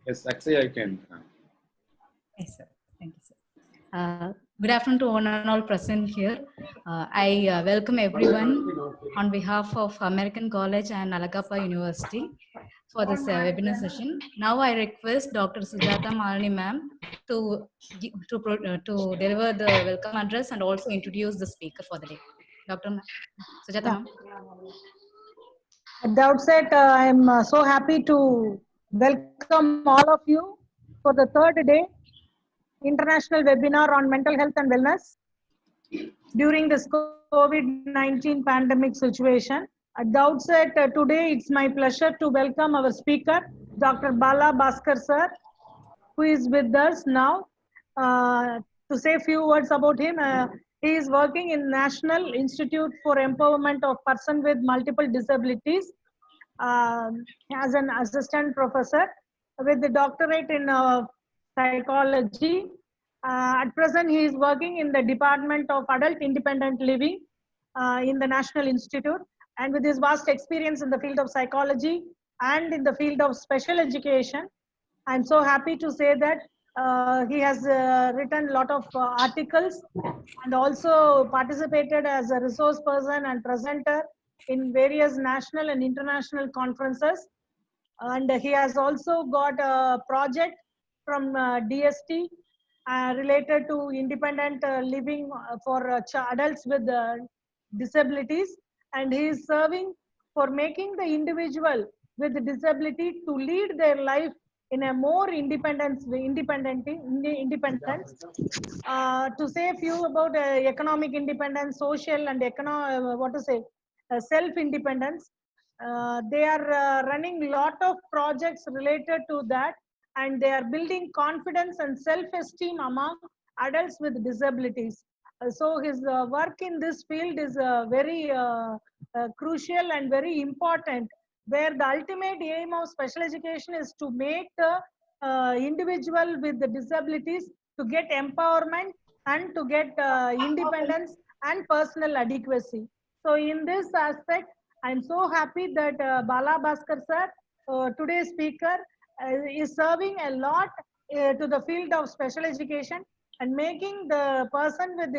Yes, actually I can. Yes, sir. Thank you, sir. Good afternoon to one and all present here. I welcome everyone on behalf of American College and Alagappa University for this webinar session. Now I request Dr. Sujata Malini ma'am to deliver the welcome address and also introduce the speaker for the day. Sujata Yeah. ma'am. At the outset, I'm so happy to welcome all of you for the third day international webinar on mental health and wellness during this COVID-19 pandemic situation. At the outset, today it's my pleasure to welcome our speaker, Dr. Bala Bhaskar sir, who is with us now. To say a few words about him, he is working in National Institute for Empowerment of Persons with Multiple Disabilities as an assistant professor with the doctorate in psychology. At present, he is working in the Department of Adult Independent Living in the National Institute. And with his vast experience in the field of psychology and in the field of special education, I'm so happy to say that he has written a lot of articles and also participated as a resource person and presenter in various national and international conferences. And he has also got a project from DST related to independent living for adults with disabilities. And he is serving for making the individual with disability to lead their life in a more independence. To say a few about economic independence, social and self-independence. They are running lot of projects related to that, and they are building confidence and self-esteem among adults with disabilities. So his work in this field is very crucial and very important, where the ultimate aim of special education is to make the individual with the disabilities to get empowerment and to get independence and personal adequacy. So in this aspect, I'm so happy that Bala Bhaskar sir, today's speaker, is serving a lot to the field of special education and making the person with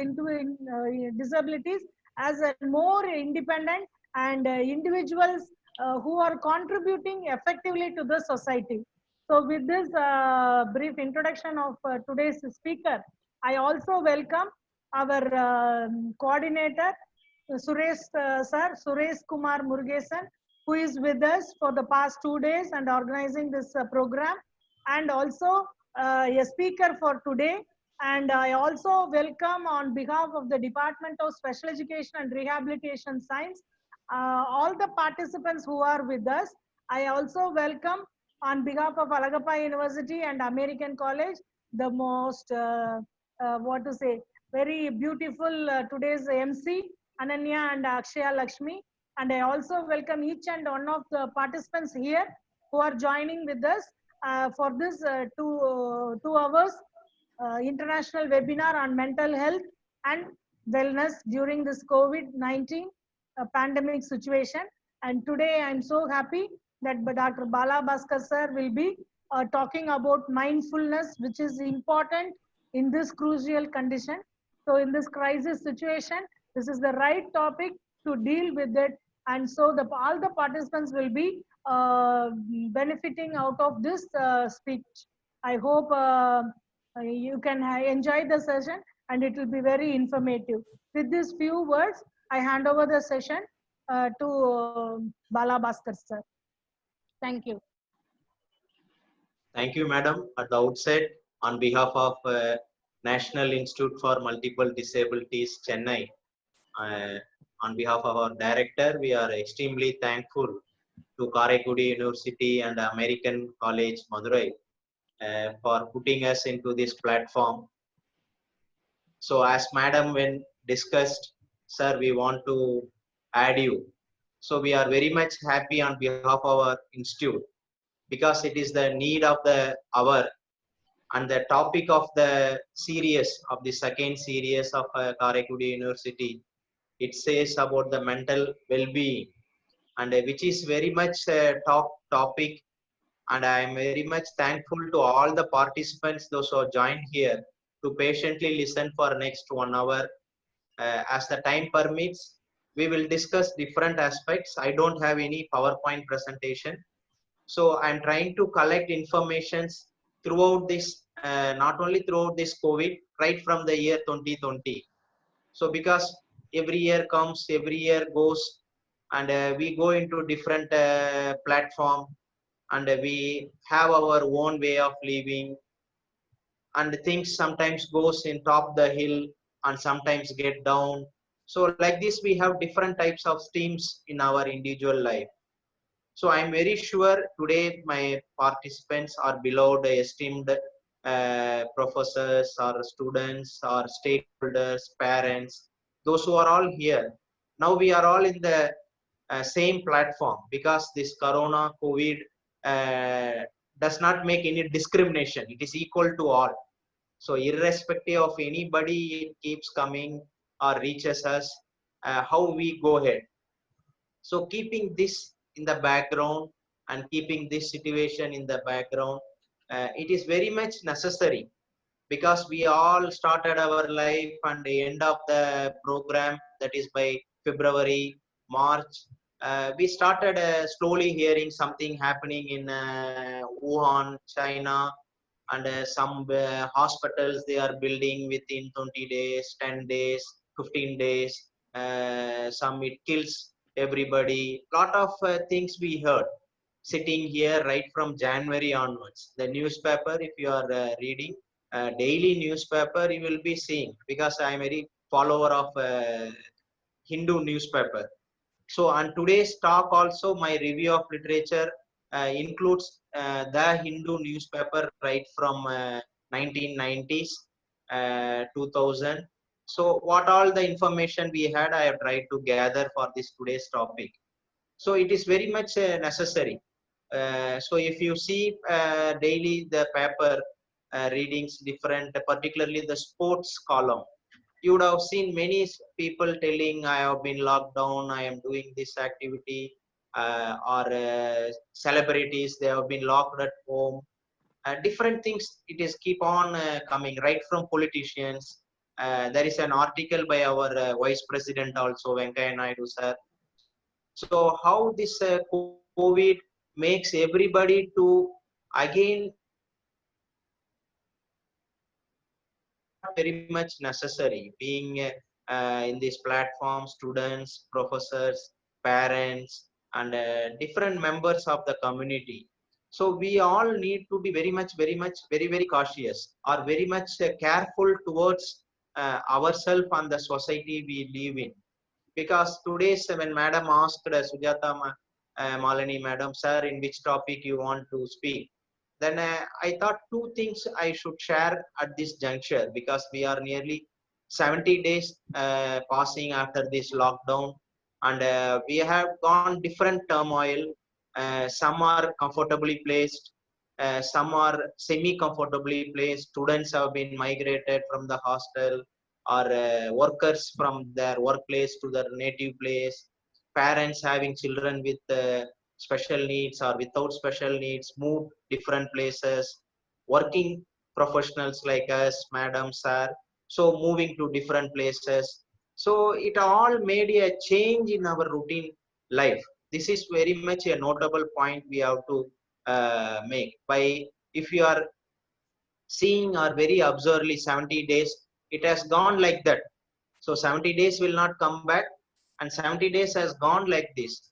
disabilities as a more independent and individuals who are contributing effectively to the society. So with this brief introduction of today's speaker, I also welcome our coordinator, Suresh Kumar Murugesan, who is with us for the past 2 days and organizing this program, and also a speaker for today. And I also welcome on behalf of the Department of Special Education and Rehabilitation Science, all the participants who are with us. I also welcome on behalf of Alagappa University and American College, the most, very beautiful today's MC, Ananya and Akshaya Lakshmi. And I also welcome each and one of the participants here who are joining with us for this 2 hours international webinar on mental health and wellness during this COVID-19 pandemic situation. And today I'm so happy that Dr. Bala Bhaskar sir will be talking about mindfulness, which is important in this crucial condition. So in this crisis situation, this is the right topic to deal with it. And so all the participants will be benefiting out of this speech. I hope you can enjoy the session and it will be very informative. With these few words, I hand over the session to Bala Bhaskar sir. Thank you. Thank you, madam. At the outset, on behalf of National Institute for Multiple Disabilities, Chennai, on behalf of our director, we are extremely thankful to Karaikudi University and American College, Madurai, for putting us into this platform. So as madam when discussed, sir, we want to add you. So we are very much happy on behalf of our institute, because it is the need of the hour and the topic of the series of the second series of Karaikudi University. It says about the mental well-being, and which is very much a top topic And I am very much thankful to all the participants, those who have joined here, to patiently listen for next 1 hour. As the time permits, we will discuss different aspects. I don't have any PowerPoint presentation. So I'm trying to collect informations throughout this, not only throughout this COVID, right from the year 2020. So because every year comes, every year goes, and we go into different platform, and we have our own way of living, and things sometimes goes in top the hill and sometimes get down. So like this, we have different types of streams in our individual life. So I'm very sure today my participants are beloved, esteemed professors or students or stakeholders, parents, those who are all here. Now we are all in the same platform, because this corona COVID does not make any discrimination. It is equal to all. So irrespective of anybody, it keeps coming or reaches us, how we go ahead. So keeping this in the background and keeping this situation in the background, it is very much necessary, because we all started our life and the end of the program, that is by February, March. We started slowly hearing something happening in Wuhan, China, and some hospitals they are building within 20 days, 10 days, 15 days. Some it kills everybody. Lot of things we heard sitting here right from January onwards. The newspaper, if you are reading daily newspaper, you will be seeing, because I am very follower of Hindu newspaper. So on today's talk also, my review of literature includes the Hindu newspaper right from 1990s, 2000. So what all the information we had, I have tried to gather for this today's topic. So it is very much necessary. So if you see daily the paper readings different, particularly the sports column, you would have seen many people telling, I have been locked down, I am doing this activity, or celebrities, they have been locked at home. Different things, it is keep on coming right from politicians. There is an article by our Vice President also, Venkaiah Naidu sir. So how this COVID makes everybody to again very much necessary, being in this platform, students, professors, parents, and different members of the community. So we all need to be very much, very cautious, or very much careful towards ourselves and the society we live in. Because today's, when Madam asked Sujata Malani Madam, sir, in which topic you want to speak, then I thought two things I should share at this juncture, because we are nearly 70 days passing after this lockdown, and we have gone different turmoil. Some are comfortably placed, some are semi-comfortably placed. Students have been migrated from the hostel, or workers from their workplace to their native place. Parents having children with special needs or without special needs moved different places. Working professionals like us, madam, sir, so moving to different places. So it all made a change in our routine life. This is very much a notable point we have to make. By, if you are seeing or very observably 70 days, it has gone like that. So 70 days will not come back, and 70 days has gone like this.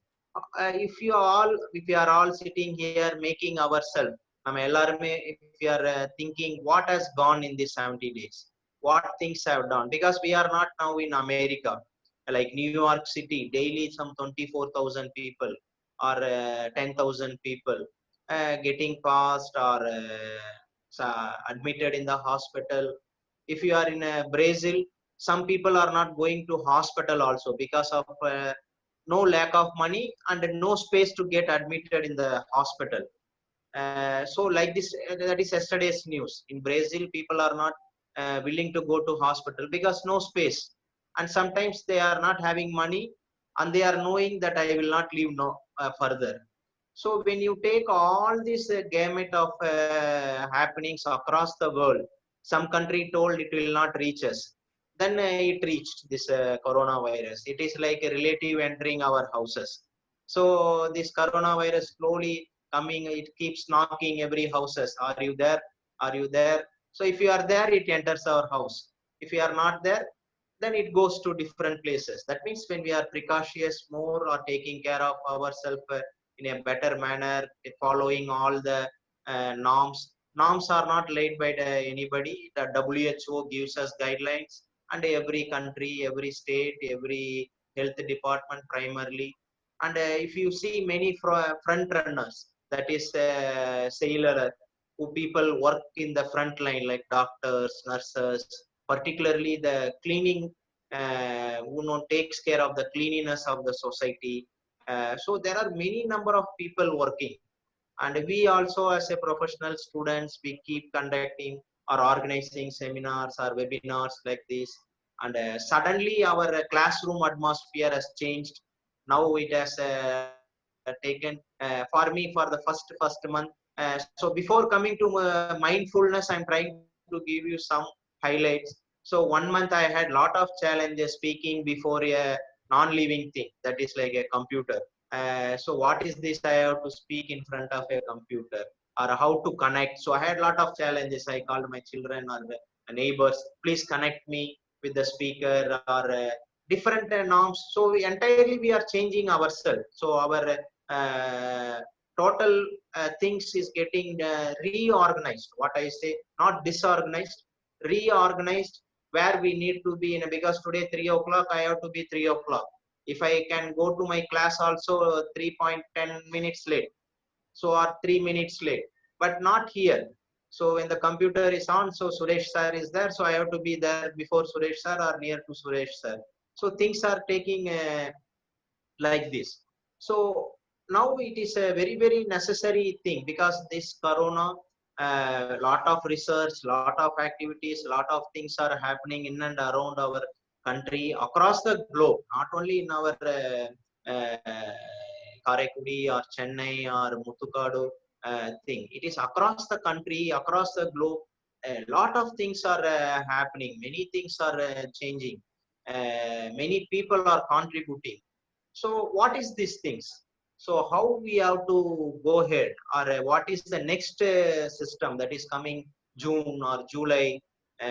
If you are all sitting here making ourselves, if you are thinking what has gone in these 70 days, what things have done, because we are not now in America, like New York City, daily some 24,000 people or 10,000 people getting passed or admitted in the hospital. If you are in Brazil, some people are not going to hospital also because of no lack of money and no space to get admitted in the hospital. So like this, that is yesterday's news. In Brazil, people are not willing to go to hospital because no space, and sometimes they are not having money, and they are knowing that I will not live no further. So when you take all this gamut of happenings across the world, some country told it will not reach us. Then it reached this coronavirus. It is like a relative entering our houses. So this coronavirus slowly coming, it keeps knocking every houses. Are you there? Are you there? So if you are there, it enters our house. If you are not there, then it goes to different places. That means when we are precautious more or taking care of ourselves in a better manner, following all the norms. Norms are not laid by anybody. The WHO gives us guidelines, and every country, every state, every health department primarily. And if you see many front runners, that is sailor, who people work in the front line like doctors, nurses, particularly the cleaning, who takes care of the cleanliness of the society. So there are many number of people working, and we also as a professional students, we keep conducting or organizing seminars or webinars like this. And suddenly our classroom atmosphere has changed. Now it has taken for me for the first month. So before coming to mindfulness, I'm trying to give you some highlights. So 1 month I had lot of challenges speaking before a non-living thing, that is like a computer. So what is this? I have to speak in front of a computer, or how to connect. So I had a lot of challenges. I called my children or the neighbors, please connect me with the speaker, or different norms. So we are changing ourselves. So our uh, total things is getting reorganized. What I say, not disorganized, reorganized, where we need to be in. Because today 3 o'clock I have to be 3 o'clock. If I can go to my class also 3.10 minutes late, so or 3 minutes late, but not here. So when the computer is on, so Suresh sir is there, so I have to be there before Suresh sir or near to Suresh sir. So things are taking like this. So now it is a very very necessary thing, because this corona, lot of research, lot of activities, lot of things are happening in and around our country, across the globe, not only in our Karekudi or Chennai or Muthukadu thing. It is across the country, across the globe. A lot of things are happening, many things are changing, many people are contributing. So what is these things? So how we have to go ahead, or what is the next system that is coming June or July?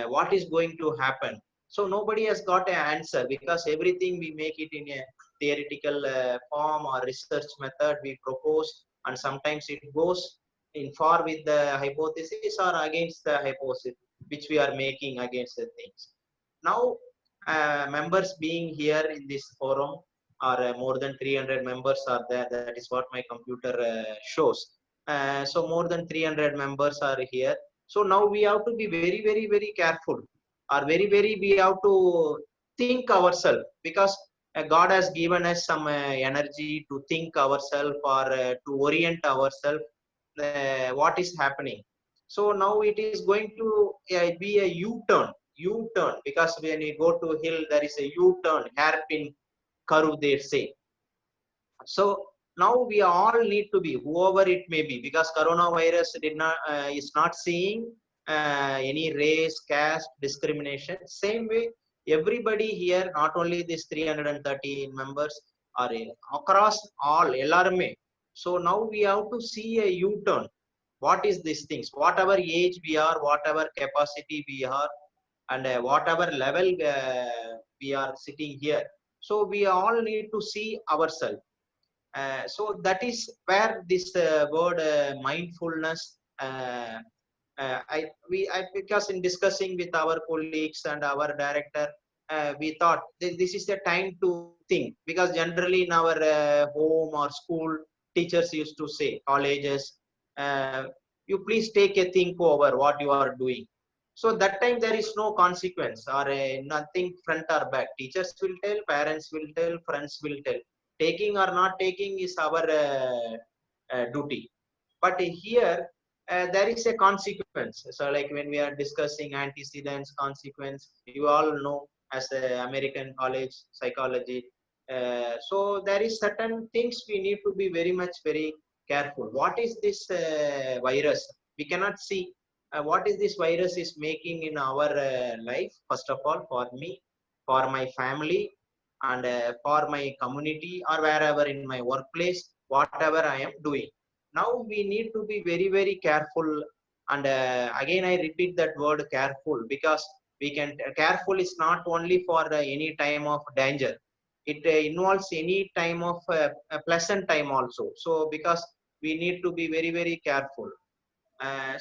What is going to happen? So nobody has got an answer, because everything we make it in a theoretical form or research method we propose, and sometimes it goes in far with the hypothesis or against the hypothesis which we are making against the things. Now members being here in this forum, or more than 300 members are there. That is what my computer shows. So more than 300 members are here. So now we have to be very very very careful, or very very we have to think ourselves, because God has given us some energy to think ourselves, or to orient ourselves what is happening. So now it is going to be a U-turn, because when you go to hill, there is a U-turn, hairpin curve, they say. So now we all need to be, whoever it may be, because coronavirus is not seeing any race, caste, discrimination. Same way, everybody here, not only this 313 members, are across all, LRMA. So now we have to see a U-turn. What is these things? Whatever age we are, whatever capacity we are, and whatever level we are sitting here. So we all need to see ourselves. So that is where this word mindfulness, because in discussing with our colleagues and our director, we thought this is the time to think, because generally in our home or school, teachers used to say, colleges, uh, you please take a think over what you are doing. So that time there is no consequence, or nothing front or back. Teachers will tell, parents will tell, friends will tell. Taking or not taking is our duty. But here there is a consequence. So like when we are discussing antecedents, consequence, you all know as a American college psychology. So there is certain things we need to be very much very careful. What is this virus? We cannot see what is this virus is making in our life. First of all, for me, for my family, and for my community, or wherever in my workplace, whatever I am doing. Now we need to be very, very careful. And again, I repeat that word careful, because we can careful is not only for any time of danger. It involves any time of a pleasant time also. So because we need to be very, very careful.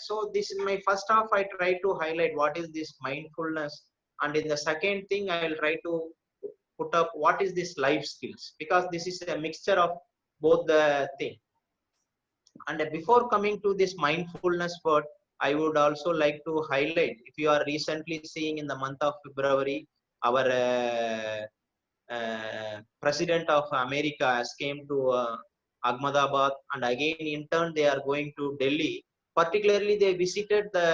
So this is my first half. I try to highlight what is this mindfulness, and in the second thing I will try to put up what is this life skills, because this is a mixture of both the thing. And before coming to this mindfulness word, I would also like to highlight, if you are recently seeing in the month of February, our president of America has came to Ahmedabad, and again in turn they are going to Delhi. Particularly, they visited the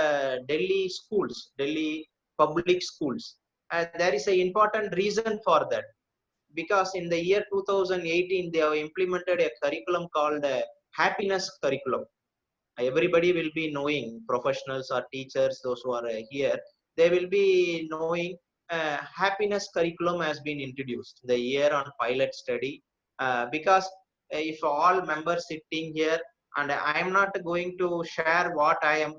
Delhi schools, Delhi public schools. There is an important reason for that, because in the year 2018 they have implemented a curriculum called happiness curriculum. Everybody will be knowing, professionals or teachers, those who are here, they will be knowing happiness curriculum has been introduced the year on pilot study. Because if all members sitting here, and I am not going to share what I am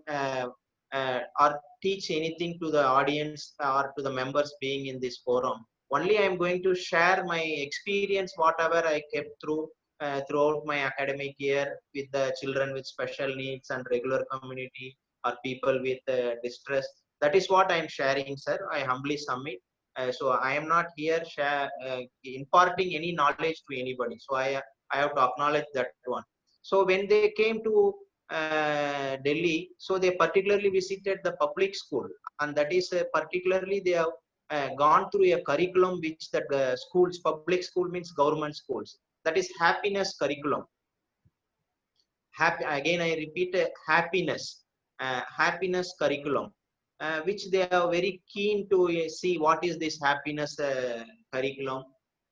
or teach anything to the audience or to the members being in this forum. Only I am going to share my experience, whatever I kept throughout my academic year with the children with special needs and regular community, or people with distress. That is what I am sharing, sir. I humbly submit. So I am not here imparting any knowledge to anybody. So I have to acknowledge that one. So when they came to Delhi, so they particularly visited the public school, and that is particularly they have gone through a curriculum which that schools, public school means government schools, that is happiness curriculum. Again I repeat, happiness curriculum, which they are very keen to see what is this happiness curriculum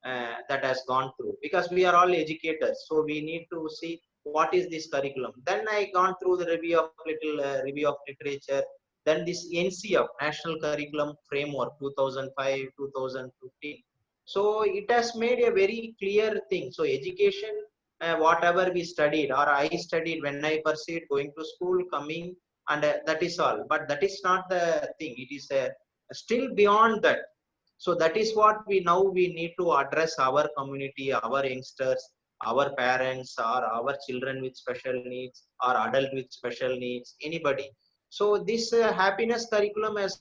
that has gone through, because we are all educators, so we need to see what is this curriculum. Then I gone through the review of review of literature. Then this NCF, National Curriculum Framework 2005-2015. So it has made a very clear thing. So education, whatever we studied or I studied when I pursued going to school, coming, and that is all. But that is not the thing. It is still beyond that. So that is what we need to address our community, our youngsters, our parents, or our children with special needs, or adult with special needs, anybody. So this happiness curriculum has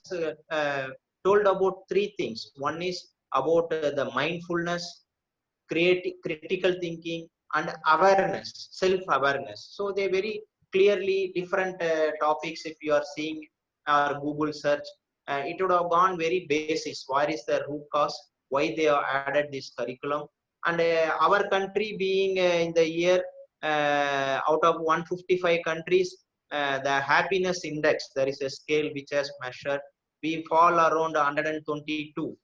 told about three things. One is about the mindfulness, critical thinking, and awareness, self-awareness. So they very clearly different topics. If you are seeing our Google search, it would have gone very basis. Where is the root cause? Why they have added this curriculum? And our country being in the year out of 155 countries, the happiness index, there is a scale which has measured, we fall around 122.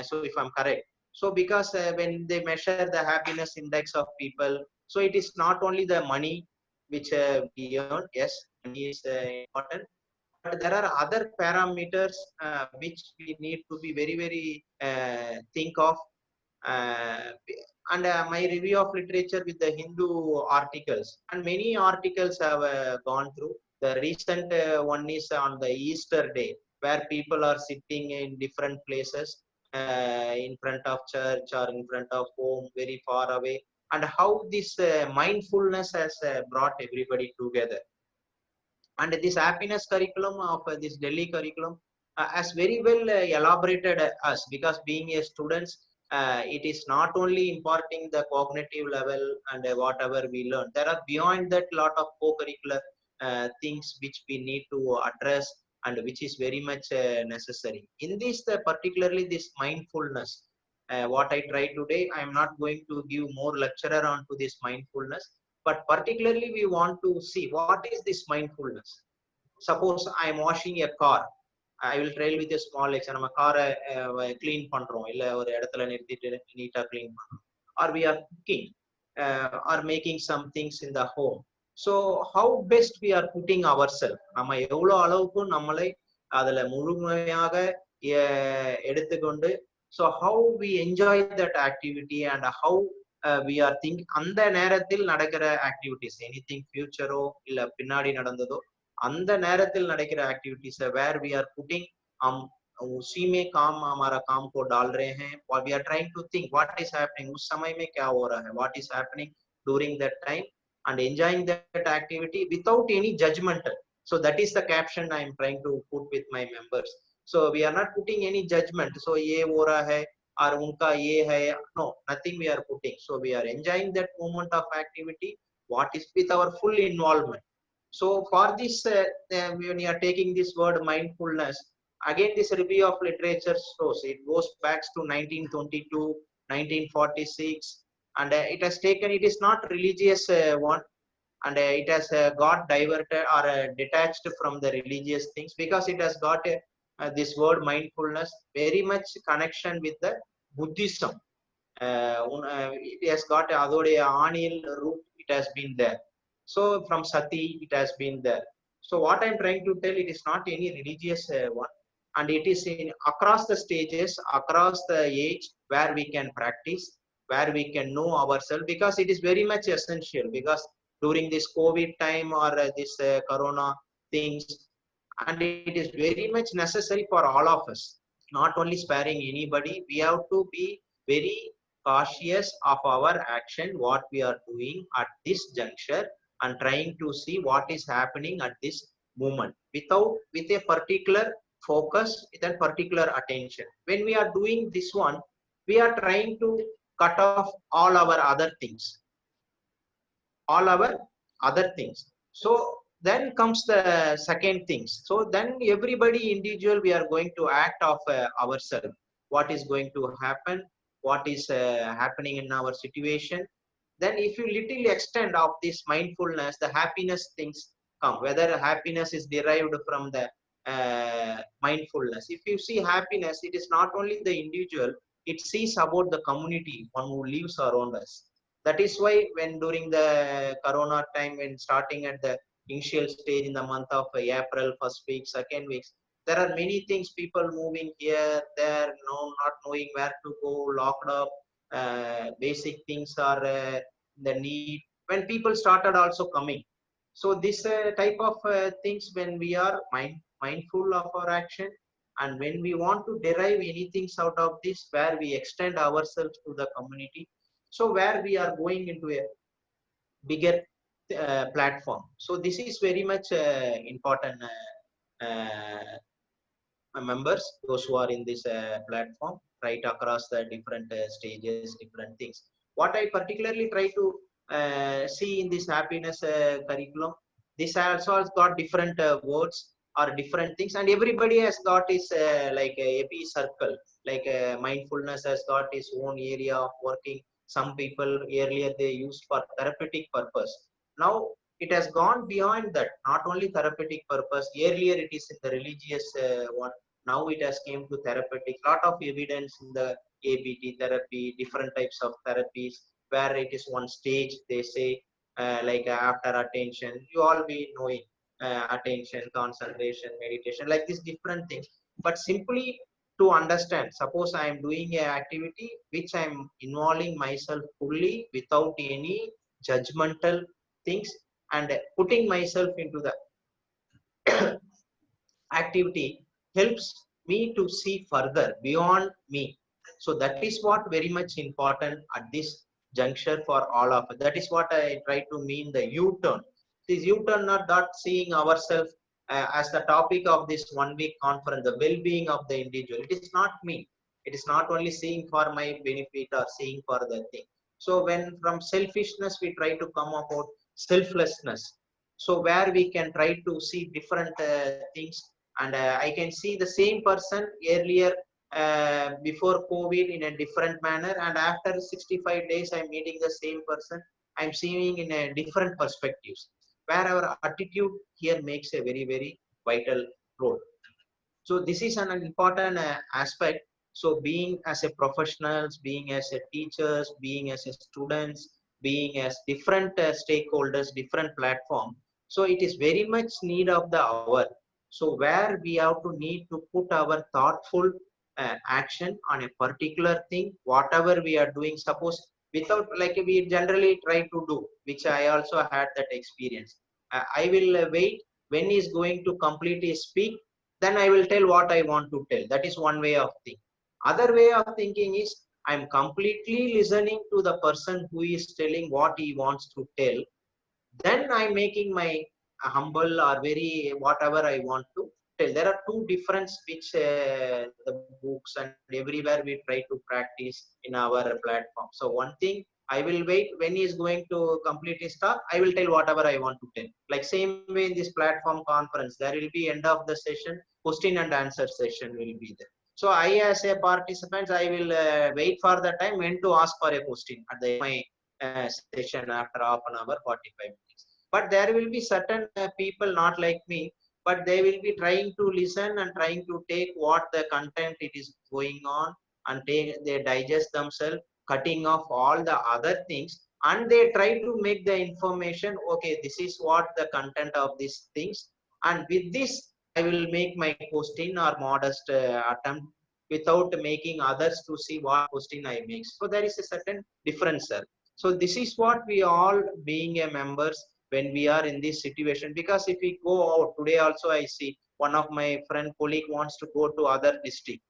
So if I'm correct. So because when they measure the happiness index of people, so it is not only the money which we earn. Yes, money is important, but there are other parameters which we need to be very, very think of. And my review of literature with the Hindu articles, and many articles have gone through. The recent one is on the Easter day, where people are sitting in different places, in front of church or in front of home, very far away, and how this mindfulness has brought everybody together. And this happiness curriculum of this Delhi curriculum has very well elaborated us, because being a students, it is not only imparting the cognitive level and whatever we learn. There are beyond that lot of co-curricular things which we need to address, and which is very much necessary. In this, particularly this mindfulness, what I try today, I am not going to give more lecturer on to this mindfulness, but particularly we want to see what is this mindfulness. Suppose I am washing a car, I will trail with a small example. நம்ம காரை clean பண்றோம், இல்ல ஒரு இடத்துல நிறுத்திட்டு நீட்டா clean பண்றோம், or we are cooking. or making some things in the home. So how best we are putting ourselves, நம்ம எவ்வளவு அளவுக்கு நம்மளை அதுல முழுமையாக எடுத்துக்கொண்டு, so how we enjoy that activity and how we are think அந்த நேரத்தில் நடக்கிற activities, anything future-ஓ இல்ல பின்னாடி நடந்ததோ அந்த நேரத்தில் நடக்கிற activities where we are putting उसी में काम हमारा काम को डाल रहे हैं, और we are trying to think what is happening, उस समय में क्या हो रहा है, what is happening during that time, and enjoying that activity without any judgmental. So that is the caption I am trying to put with my members. So we are not putting any judgment, so ये हो रहा है और उनका ये है, no, nothing we are putting. So we are enjoying that moment of activity, what is with our full involvement. So for this when you are taking this word mindfulness, again this review of literature shows it goes back to 1922, 1946, and it has taken, it is not religious one, and it has got diverted or detached from the religious things, because it has got this word mindfulness very much connection with the Buddhism. It has got adode anil root, it has been there. So from Sati it has been there. So what I'm trying to tell, it is not any religious one, and it is in across the stages, across the age, where we can practice, where we can know ourselves, because it is very much essential, because during this COVID time or this corona things, and it is very much necessary for all of us, not only sparing anybody. We have to be very cautious of our action, what we are doing at this juncture, and trying to see what is happening at this moment with a particular focus, with a particular attention. When we are doing this one, we are trying to cut off all our other things, so then comes the second things. So then everybody individual, we are going to act of ourselves, what is going to happen, what is happening in our situation. Then if you little extend of this mindfulness, the happiness things come, whether happiness is derived from the mindfulness. If you see happiness, it is not only the individual, it sees about the community, one who lives around us. That is why when during the corona time, when starting at the initial stage in the month of April, first week, second weeks, there are many things, people moving here, there, no, not knowing where to go, locked up, basic things are the need, when people started also coming. So this type of things, when we are mindful of our action, and when we want to derive anything out of this, where we extend ourselves to the community, so where we are going into a bigger platform. So this is very much important, members, those who are in this platform, right across the different stages, different things. What I particularly try to see in this happiness curriculum, this also has got different words or different things, and everybody has got his like a AP circle, like mindfulness has got its own area of working. Some people earlier they used for therapeutic purpose. Now it has gone beyond that, not only therapeutic purpose. Earlier it is in the religious one. Now it has came to therapeutic. Lot of evidence in the ABT therapy, different types of therapies, where it is one stage, they say, like after attention, you all be knowing attention, concentration, meditation, like these different things. But simply to understand, suppose I am doing a activity which I am involving myself fully without any judgmental things, and putting myself into the activity helps me to see further beyond me. So that is what very much important at this juncture for all of us. That is what I try to mean the U-turn. This U-turn, not seeing ourselves as the topic of this 1 week conference, the well-being of the individual. It is not me. It is not only seeing for my benefit or seeing for the thing. So when from selfishness we try to come about selflessness, so where we can try to see different things, and I can see the same person earlier before COVID in a different manner, and after 65 days I'm meeting the same person, I'm seeing in a different perspectives, where our attitude here makes a very, very vital role. So this is an important aspect. So being as a professionals, being as a teachers, being as a students, being as different stakeholders, different platform. So it is very much need of the hour. So where we have to need to put our thoughtful action on a particular thing, whatever we are doing, suppose without like we generally try to do, which I also had that experience. I will wait when he is going to completely speak, then I will tell what I want to tell. That is one way of thinking. Other way of thinking is I'm completely listening to the person who is telling what he wants to tell. Then I'm making my humble or very whatever I want to tell. There are two difference which the books and everywhere we try to practice in our platform. So one thing, I will wait when he is going to completely start. I will tell whatever I want to tell. Like same way in this platform conference, there will be end of the session, question and answer session will be there. So I as a participant, I will wait for the time when to ask for a question at the my session after half an hour, 45 minutes. But there will be certain people not like me, but they will be trying to listen and trying to take what the content it is going on and they digest themselves, cutting off all the other things, and they try to make the information, okay, this is what the content of these things, and with this I will make my question or modest attempt without making others to see what question I make. So there is a certain difference, sir. So this is what we all being a members when we are in this situation, because if we go out today also, I see one of my friend colleague wants to go to other district.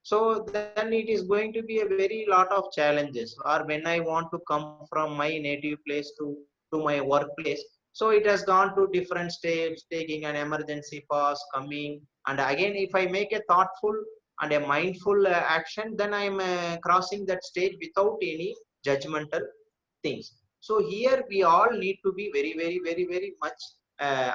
So then it is going to be a very lot of challenges. Or when I want to come from my native place to my workplace, so it has gone to different steps, taking an emergency pass, coming, and again if I make a thoughtful and a mindful action, then I am crossing that stage without any judgmental things. So here we all need to be very, very, very, very much.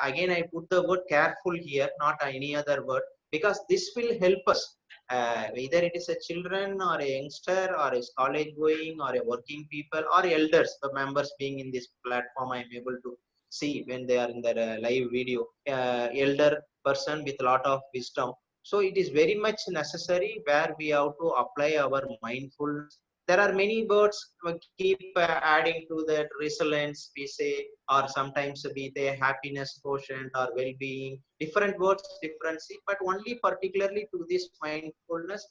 Again, I put the word careful here, not any other word, because this will help us. Either it is a children or a youngster or a college going or a working people or elders, the members being in this platform, I am able to see when they are in their live video. Elder person with a lot of wisdom. So it is very much necessary where we have to apply our mindfulness. There are many words we keep adding to that resilience, we say, or sometimes we say happiness quotient or well-being, different words, different, but only particularly to this mindfulness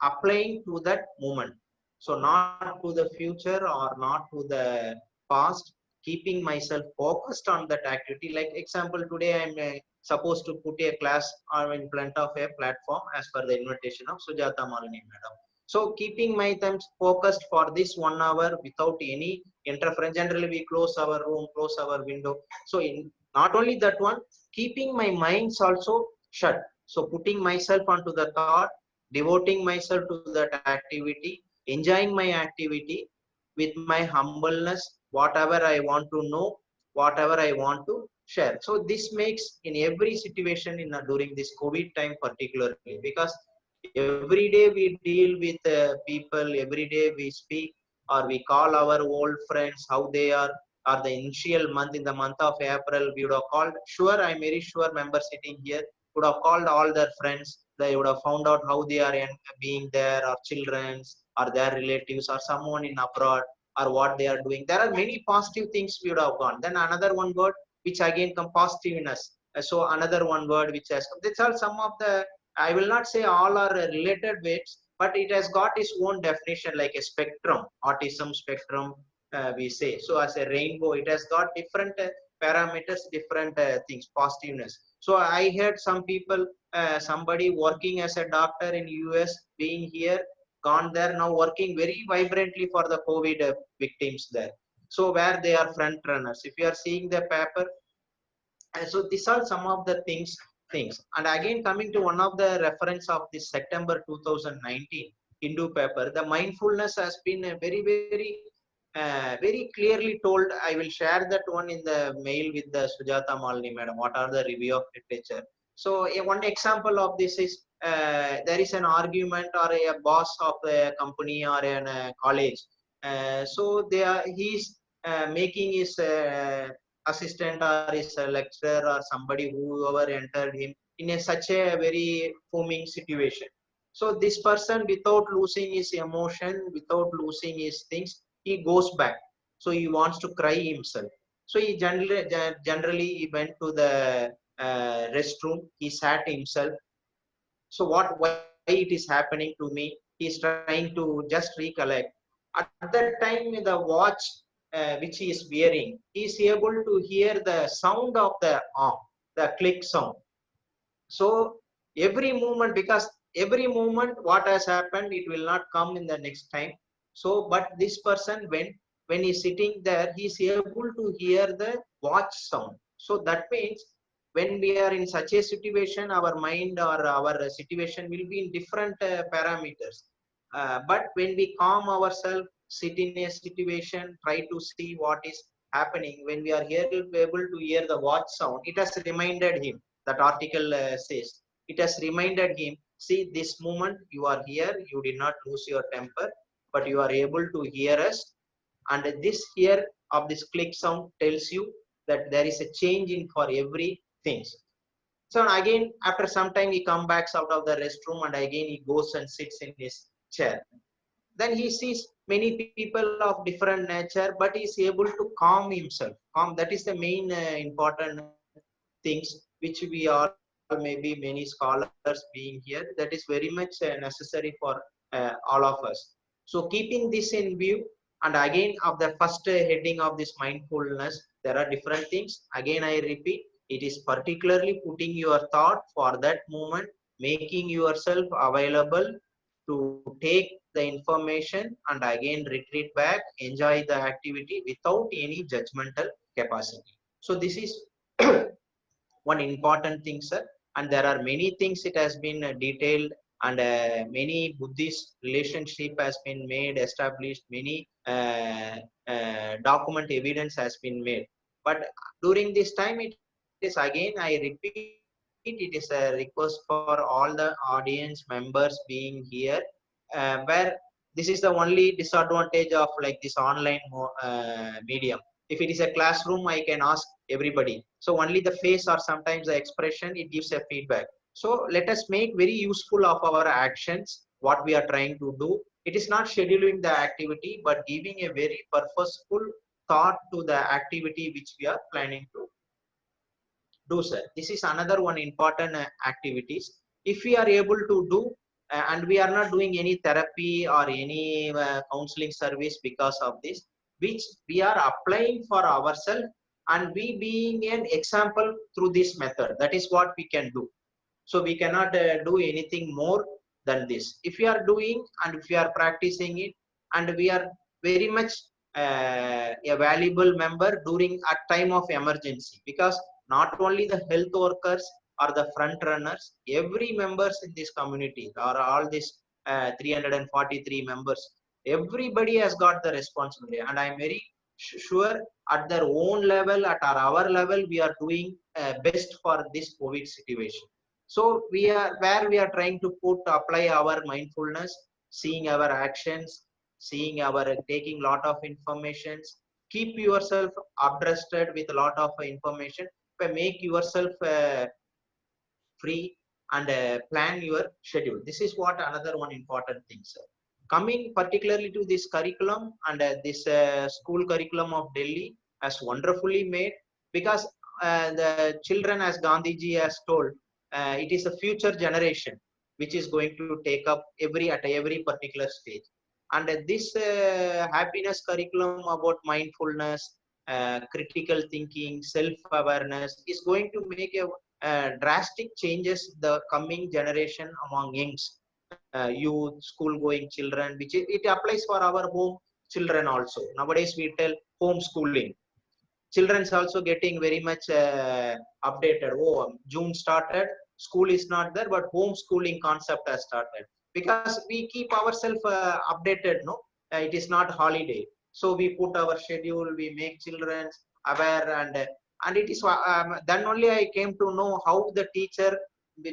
applying to that moment. So not to the future or not to the past, keeping myself focused on that activity. Like example, today I'm supposed to put a class in front of a platform as per the invitation of Sujata Malini madam. So keeping my time focused for this 1 hour without any interference. Generally we close our room, close our window. So in not only that one, keeping my minds also shut. So putting myself onto the thought, devoting myself to that activity, enjoying my activity with my humbleness, whatever I want to know, whatever I want to share. So this makes in every situation in during this COVID time particularly, because every day we deal with people, every day we speak or we call our old friends how they are, or the initial month in the month of April we would have called, sure I'm very sure members sitting here would have called all their friends, they would have found out how they are being there, or children's or their relatives or someone in abroad or what they are doing. There are many positive things we would have gone. Then another one word which again come positiveness. So another one word which has come. These are some of the, I will not say all are related weights, but it has got its own definition, like a spectrum, autism spectrum, we say. So as a rainbow, it has got different parameters, different things, positiveness. So I heard some people, somebody working as a doctor in US being here, gone there, now working very vibrantly for the COVID victims there. So where they are front runners. If you are seeing the paper, so these are some of the things. And again, coming to one of the reference of this September 2019 Hindu paper, the mindfulness has been a very, very clearly told. I will share that one in the mail with the Sujata Malini madam. What are the review of literature? So one example of this is there is an argument or a boss of a company or a college. So he's making his assistant or is a lecturer or somebody whoever entered him in such a very foaming situation. So this person, without losing his emotion, without losing his things, he goes back. So he wants to cry himself. So he generally he went to the restroom. He sat himself. So why it is happening to me? He is trying to just recollect. At that time, the watch which he is wearing, he is able to hear the sound of the arm, the click sound. So every movement, because every movement what has happened, it will not come in the next time. So but this person, when he's sitting there, he's able to hear the watch sound. So that means when we are in such a situation, our mind or our situation will be in different parameters. But when we calm ourselves, sit in a situation, try to see what is happening, when we are here able to hear the watch sound, it has reminded him. That article says it has reminded him, see, this moment you are here, you did not lose your temper, but you are able to hear us. And this here of this click sound tells you that there is a change in for everything. So again, after some time, he comes back out of the restroom, and again he goes and sits in his chair. Then he sees many people of different nature, but he is able to calm himself. That is the main important things which we all, maybe many scholars being here, that is very much necessary for all of us. So keeping this in view, and again of the first heading of this mindfulness, there are different things. Again I repeat, it is particularly putting your thought for that moment, making yourself available to take the information and again retreat back, enjoy the activity without any judgmental capacity. So this is one important thing, sir. And there are many things it has been detailed, and many Buddhist relationship has been made, established, many document evidence has been made. But during this time, it is again, I repeat, it is a request for all the audience members being here, where this is the only disadvantage of like this online medium. If it is a classroom, I can ask everybody. So only the face or sometimes the expression, it gives a feedback. So let us make very useful of our actions, what we are trying to do. It is not scheduling the activity, but giving a very purposeful thought to the activity which we are planning to do, sir. This is another one important activities. If we are able to do, and we are not doing any therapy or any counseling service because of this, which we are applying for ourselves, and we being an example through this method, that is what we can do. So we cannot do anything more than this. If we are doing and if we are practicing it, and we are very much a valuable member during a time of emergency, because not only the health workers are the front runners, every members in this community, or all these 343 members, everybody has got the responsibility. And I'm very sure at their own level, at our level, we are doing best for this COVID situation. So we are where we are trying to apply our mindfulness, seeing our actions, seeing our taking lot of informations. Keep yourself abreasted with a lot of information, but make yourself free, and plan your schedule. This is what another one important thing, sir. Coming particularly to this curriculum, and this school curriculum of Delhi has wonderfully made, because the children, as Gandhiji has told, it is a future generation which is going to take up at every particular stage. And this happiness curriculum about mindfulness, critical thinking, self-awareness is going to make a drastic changes the coming generation among youngs, youth, school-going children, which it applies for our home children also. Nowadays we tell homeschooling. Children's also getting very much updated. Oh, June started, school is not there, but homeschooling concept has started, because we keep ourselves updated. No, it is not holiday, so we put our schedule, we make children aware, and it is then only I came to know how the teacher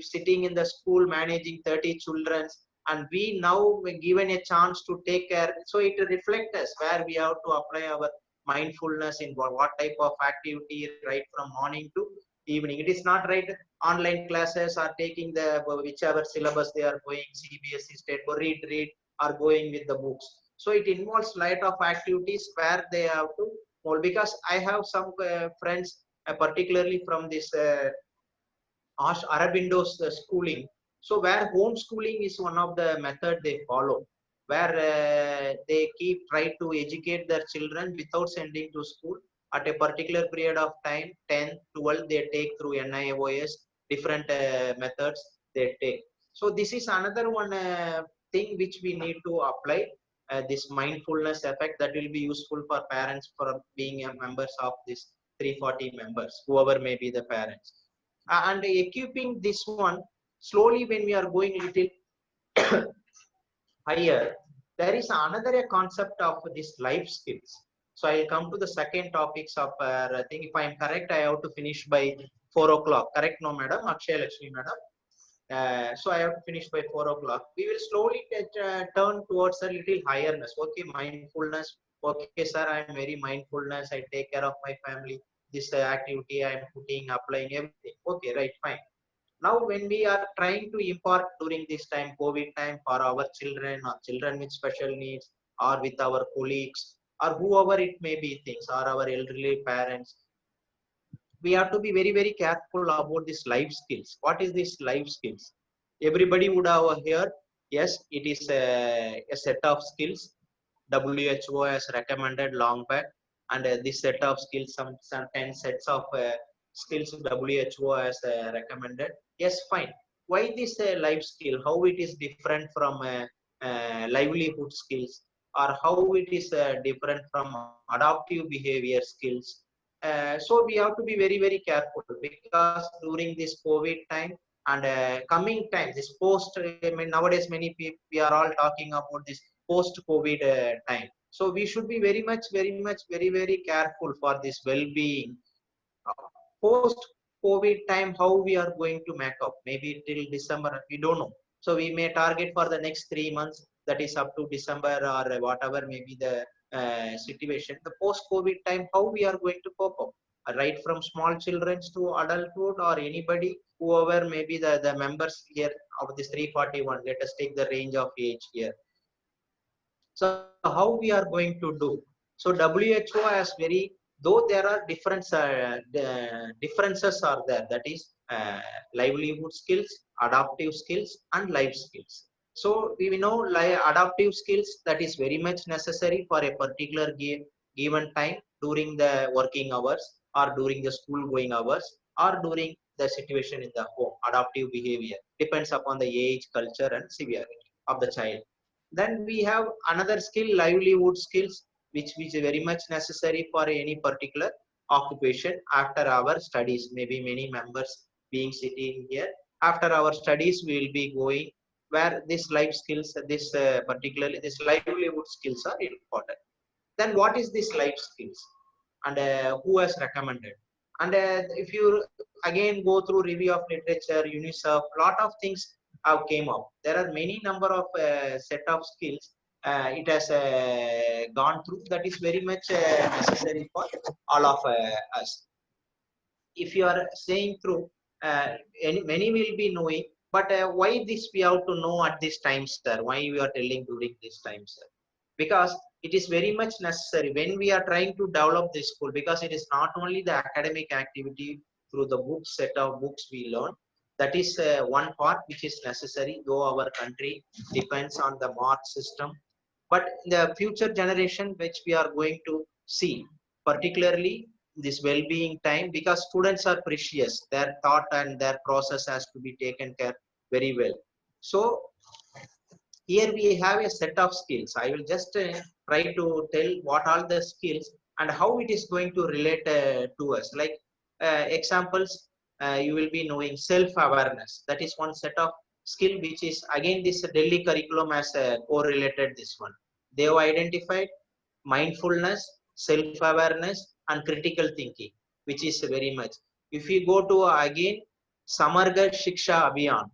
sitting in the school managing 30 children, and we now given a chance to take care. So it reflects us where we have to apply our mindfulness in what type of activity, right from morning to evening. It is not right online classes are taking the whichever syllabus they are going, CBSE state, or read or going with the books. So it involves lot of activities where they have to mold. Because I have some friends, particularly from this Arabindo's schooling. So where homeschooling is one of the method they follow, where they try to educate their children without sending to school at a particular period of time, 10, 12, they take through NIOS, different methods they take. So this is another one thing which we need to apply, this mindfulness effect that will be useful for parents for being members of this 340 members, whoever may be the parents. And equipping this one slowly when we are going little higher, there is another concept of this life skills. So I'll come to the second topics of I think if I'm correct, I have to finish by 4 o'clock. Correct, no, madam? Akshay Lakshmi, madam. So I have to finish by 4 o'clock. We will slowly turn towards a little higherness. Okay, mindfulness. Okay, sir, I am very mindfulness. I take care of my family. This activity I am putting, applying everything. Okay, right, fine. Now, when we are trying to impart during this time, COVID time, for our children or children with special needs, or with our colleagues, or whoever it may be, things, or our elderly parents, we have to be very, very careful about this life skills. What is this life skills? Everybody would have heard, yes, it is a set of skills WHO has recommended long back, and this set of skills, some 10 sets of skills WHO has recommended. Yes, fine. Why this life skill? How it is different from livelihood skills, or how it is different from adaptive behavior skills? So we have to be very, very careful, because during this COVID time and coming time, this post, I mean, nowadays many people, we are all talking about this post-COVID time. So we should be very much, very, very careful for this well-being. Post-COVID time, how we are going to make up? Maybe till December, we don't know. So we may target for the next 3 months, that is up to December or whatever may be the situation. The post-COVID time, how we are going to cope up? Right from small children to adulthood, or anybody, whoever may be the members here of this 341. Let us take the range of age here. So how we are going to do? So WHO has very, though there are differences are there, that is livelihood skills, adaptive skills, and life skills. So we know adaptive skills, that is very much necessary for a particular given time during the working hours, or during the school going hours, or during the situation in the home. Adaptive behavior depends upon the age, culture, and severity of the child. Then we have another skill, livelihood skills, which is very much necessary for any particular occupation after our studies. Maybe many members being sitting here. After our studies, we will be going where this life skills, this particularly this livelihood skills are important. Then what is this life skills, and who has recommended? And if you again go through review of literature, UNICEF, lot of things have came up. There are many number of set of skills it has gone through, that is very much necessary for all of us. If you are saying through, many will be knowing, but why this we have to know at this time, sir? Why we are telling during this time, sir? Because it is very much necessary when we are trying to develop this school, because it is not only the academic activity through the book, set of books we learn. That is one part which is necessary, though our country depends on the mark system. But the future generation which we are going to see, particularly this well-being time, because students are precious, their thought and their process has to be taken care very well. So here we have a set of skills. I will just try to tell what are the skills and how it is going to relate to us. Like examples, you will be knowing self-awareness. That is one set of skill which is again this Delhi curriculum has correlated this one. They have identified mindfulness, self-awareness, and critical thinking, which is very much. If you go to again Samarga Shiksha Abhiyan,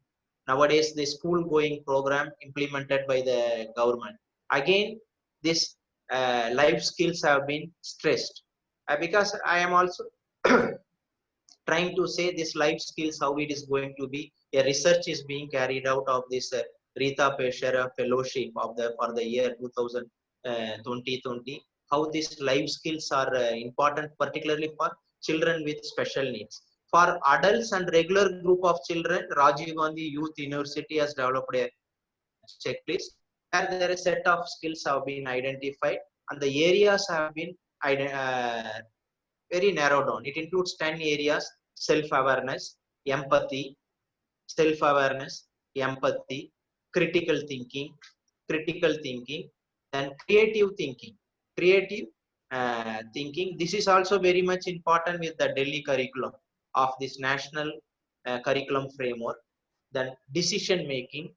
nowadays the school going program implemented by the government, again this life skills have been stressed, because I am also trying to say this life skills, how it is going to be. A research is being carried out of this Rita Peshara fellowship of the for the year 2020, how these life skills are important, particularly for children with special needs. For adults and regular group of children, Rajiv Gandhi Youth University has developed a checklist where there are a set of skills have been identified and the areas have been very narrowed down. It includes 10 areas: self-awareness, empathy, self-awareness, empathy, critical thinking, then creative thinking. Creative thinking. This is also very much important with the Delhi curriculum of this national curriculum framework. Then decision making,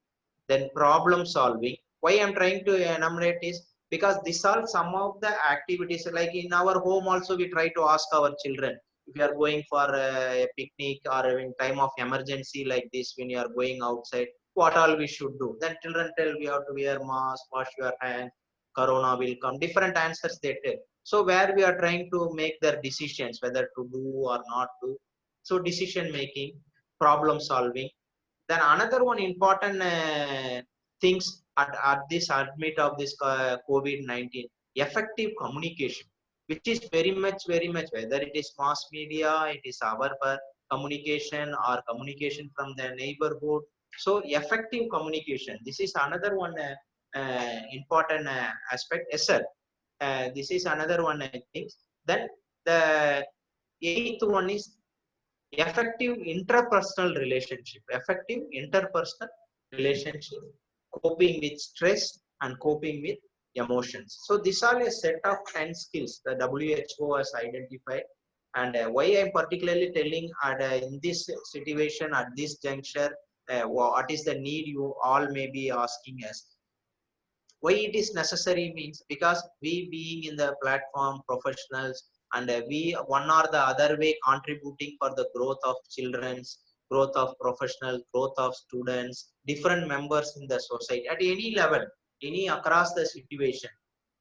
then problem solving. Why I'm trying to enumerate is because these are some of the activities. Like in our home also, we try to ask our children, if you are going for a picnic or in time of emergency like this, when you are going outside, what all we should do. Then children tell we have to wear mask, wash your hands, corona will come. Different answers they tell. So where we are trying to make their decisions whether to do or not do. So decision making, problem solving. Then another one important things at this admit of this COVID-19, effective communication, which is very much, whether it is mass media, it is our communication or communication from the neighborhood. So effective communication, this is another one important aspect. Yes, sir. This is another one I think. Then the eighth one is effective interpersonal relationship. Effective interpersonal relationship, coping with stress and coping with emotions. So these are a set of 10 skills the WHO has identified. And why I'm particularly telling in this situation at this juncture, what is the need, you all may be asking us. Why it is necessary means because we being in the platform professionals and we one or the other way contributing for the growth of children's, growth of professionals, growth of students, different members in the society at any level, any across the situation.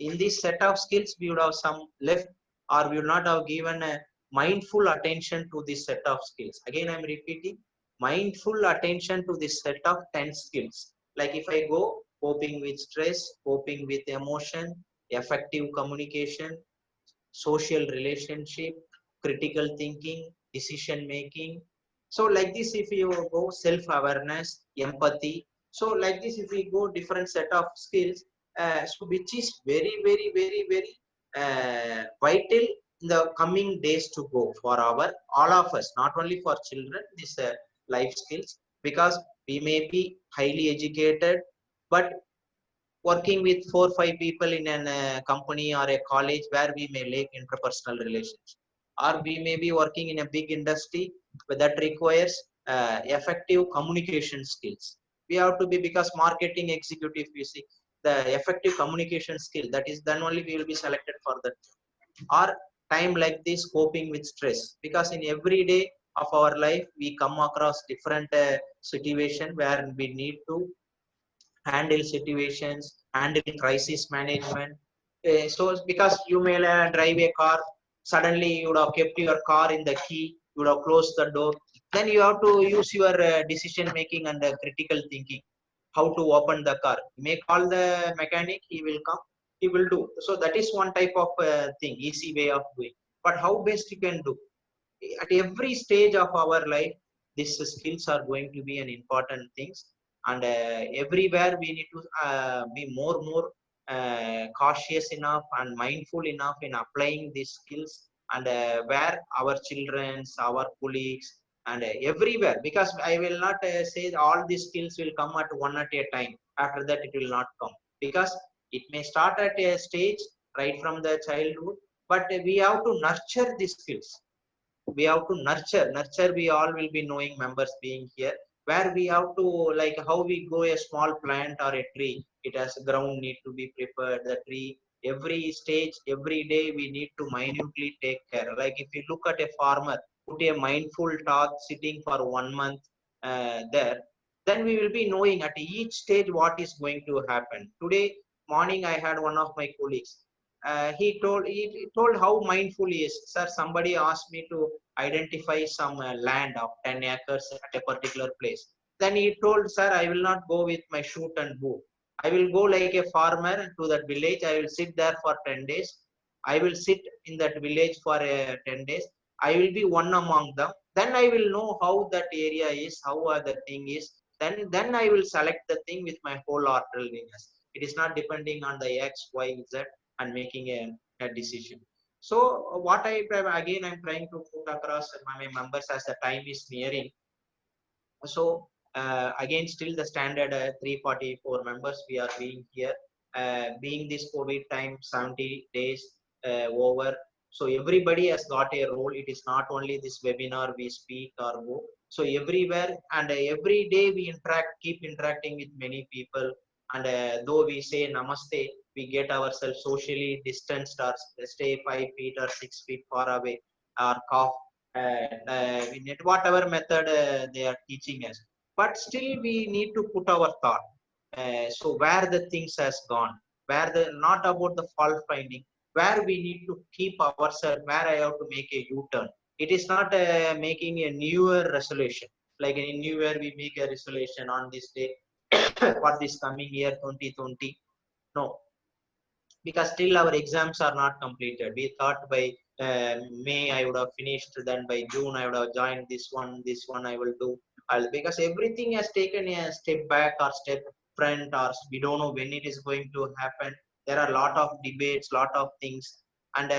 In this set of skills we would have some left, or we would not have given a mindful attention to this set of skills. Again I'm repeating, mindful attention to this set of 10 skills. Like if I go, coping with stress, coping with emotion, effective communication, social relationship, critical thinking, decision making. So like this if you go self-awareness, empathy. So like this if we go different set of skills, so which is very vital in the coming days to go for our all of us, not only for children, this life skills, because we may be highly educated, but working with 4 or 5 people in a company or a college where we may lack interpersonal relations, or we may be working in a big industry that requires effective communication skills. We have to be, because marketing executive, you see the effective communication skill, that is then only we will be selected for that. Or time like this, coping with stress, because in every day of our life we come across different situation where we need to handle situations, handle crisis management. So because you may drive a car, suddenly you would have kept your car in the key, you would have closed the door. Then you have to use your decision making and critical thinking, how to open the car. You may call the mechanic, he will come, he will do. So that is one type of thing, easy way of doing. But how best you can do? At every stage of our life, these skills are going to be an important things. And everywhere we need to be more cautious enough and mindful enough in applying these skills. And where our children's, our colleagues, and everywhere, because I will not say all these skills will come at one at a time. After that it will not come, because it may start at a stage right from the childhood, but we have to nurture these skills. We have to nurture. We all will be knowing members being here, where we have to, like how we grow a small plant or a tree, it has ground need to be prepared, the tree every stage, every day we need to minutely take care. Like if you look at a farmer, put a mindful talk sitting for 1 month there, then we will be knowing at each stage what is going to happen. Today morning I had one of my colleagues, he told how mindful he is. Sir, somebody asked me to identify some land of 10 acres at a particular place. Then he told, sir, I will not go with my shoot and bow. I will go like a farmer to that village. I will sit there for 10 days. I will sit in that village for 10 days. I will be one among them. Then I will know how that area is, how the thing is. Then I will select the thing with my whole orderliness. It is not depending on the X, Y, Z and making a decision. So what again I'm trying to put across my members as the time is nearing. So again, still the standard 344 members we are being here. Being this COVID time 70 days over. So everybody has got a role. It is not only this webinar we speak or go. So everywhere and every day we keep interacting with many people. And though we say namaste, we get ourselves socially distanced or stay 5 feet or 6 feet far away or cough whatever method they are teaching us, but still we need to put our thought. So where the things has gone, where the not about the fault finding, where we need to keep ourselves, where I have to make a U-turn. It is not making a newer resolution, like in new year we make a resolution on this day for this coming year 2020. No, because still our exams are not completed. We thought by May I would have finished, then by June I would have joined this one I will do. Because everything has taken a step back or step front, or we don't know when it is going to happen. There are a lot of debates, lot of things. And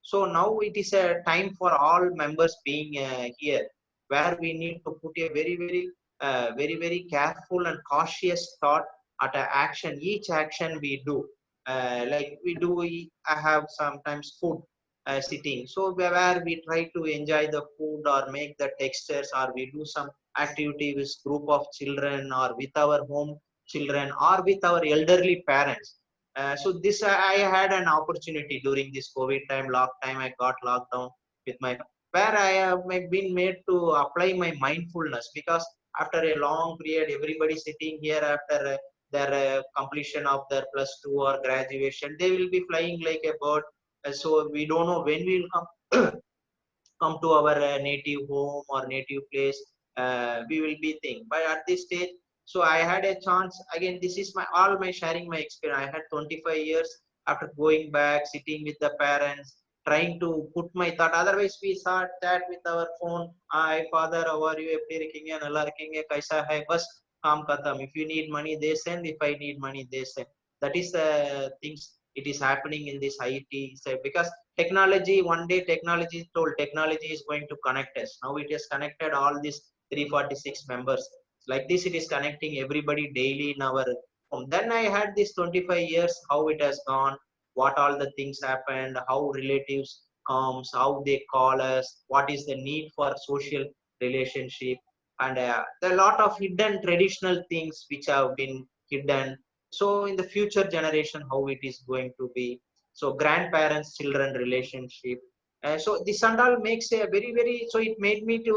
so now it is a time for all members being here, where we need to put a very careful and cautious thought at a action, each action we do. Like I have sometimes food sitting, so where we try to enjoy the food or make the textures, or we do some activity with group of children or with our home children or with our elderly parents. So this I had an opportunity during this COVID time, lock time. I got locked down with my, where I have been made to apply my mindfulness, because after a long period everybody sitting here after their completion of their +2 or graduation, they will be flying like a bird. So we don't know when we will come to our native home or native place. We will be thinking, but at this stage, so I had a chance. Again, this is my all my sharing my experience. I had 25 years after going back, sitting with the parents, trying to put my thought. Otherwise we start that with our phone. Hi father, how are you? எப்படி இருக்கீங்க? நல்லா இருக்கீங்க? kaisa hai? Bas kaam khatam. If you need money they send, if I need money they send. That is the things it is happening in this IT. So because technology, one day technology told technology is going to connect us. Now it has connected all these 346 members. Like this, it is connecting everybody daily in our home. Then I had this 25 years, how it has gone, what all the things happened, how relatives comes, how they call us, what is the need for social relationship. And there are a lot of hidden traditional things which have been hidden. So in the future generation, how it is going to be. So grandparents children relationship. So this and all makes a very, so it made me to